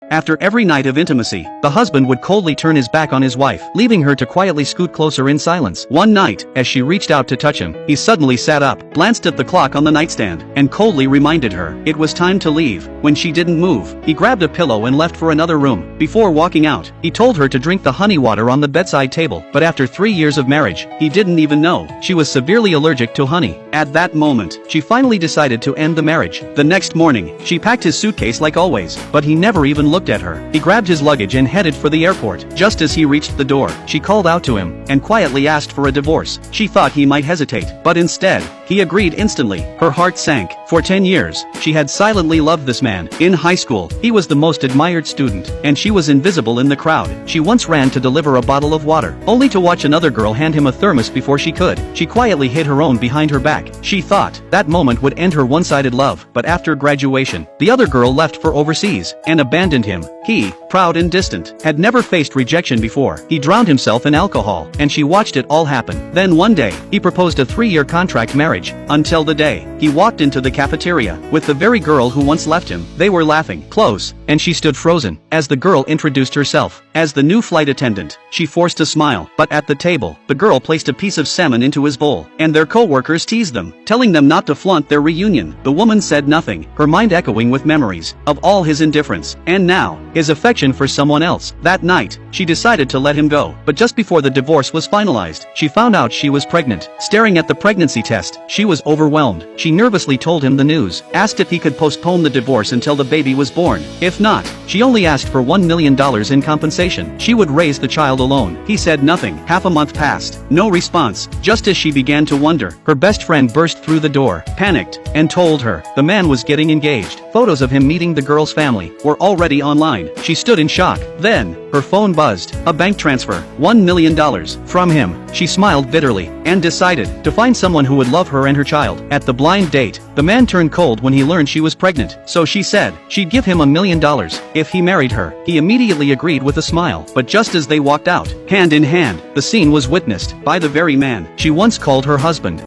After every night of intimacy, the husband would coldly turn his back on his wife, leaving her to quietly scoot closer in silence. One night, as she reached out to touch him, he suddenly sat up, glanced at the clock on the nightstand, and coldly reminded her it was time to leave. When she didn't move, he grabbed a pillow and left for another room. Before walking out, he told her to drink the honey water on the bedside table, but after 3 years of marriage, he didn't even know she was severely allergic to honey. At that moment, she finally decided to end the marriage. The next morning, she packed his suitcase like always, but he never even looked at her. He grabbed his luggage and headed for the airport. Just as he reached the door, she called out to him and quietly asked for a divorce. She thought he might hesitate, but instead, he agreed instantly. Her heart sank. For 10 years, she had silently loved this man. In high school, he was the most admired student, and she was invisible in the crowd. She once ran to deliver a bottle of water, only to watch another girl hand him a thermos before she could. She quietly hid her own behind her back. She thought that moment would end her one-sided love, but after graduation, the other girl left for overseas and abandoned him. He, proud and distant, had never faced rejection before. He drowned himself in alcohol, and she watched it all happen. Then one day, he proposed a 3-year contract marriage, until the day he walked into the cafeteria with the very girl who once left him. They were laughing close, and she stood frozen as the girl introduced herself as the new flight attendant. She forced a smile, but at the table, the girl placed a piece of salmon into his bowl, and their co-workers teased them, telling them not to flaunt their reunion. The woman said nothing, her mind echoing with memories of all his indifference, and now, his affection for someone else. That night, she decided to let him go, but just before the divorce was finalized, she found out she was pregnant. Staring at the pregnancy test, she was overwhelmed. She nervously told him the news, asked if he could postpone the divorce until the baby was born. If not, she only asked for $1 million in compensation. She would raise the child alone. He said nothing. Half a month passed. No response. Just as she began to wonder, her best friend burst through the door, panicked, and told her the man was getting engaged. Photos of him meeting the girl's family were already online. She stood in shock. Then, her phone buzzed. A bank transfer. $1 million. From him. She smiled bitterly, and decided to find someone who would love her and her child. At the blind date, the man turned cold when he learned she was pregnant, so she said she'd give him $1 million if he married her. He immediately agreed with a smile, but just as they walked out, hand in hand, the scene was witnessed by the very man she once called her husband.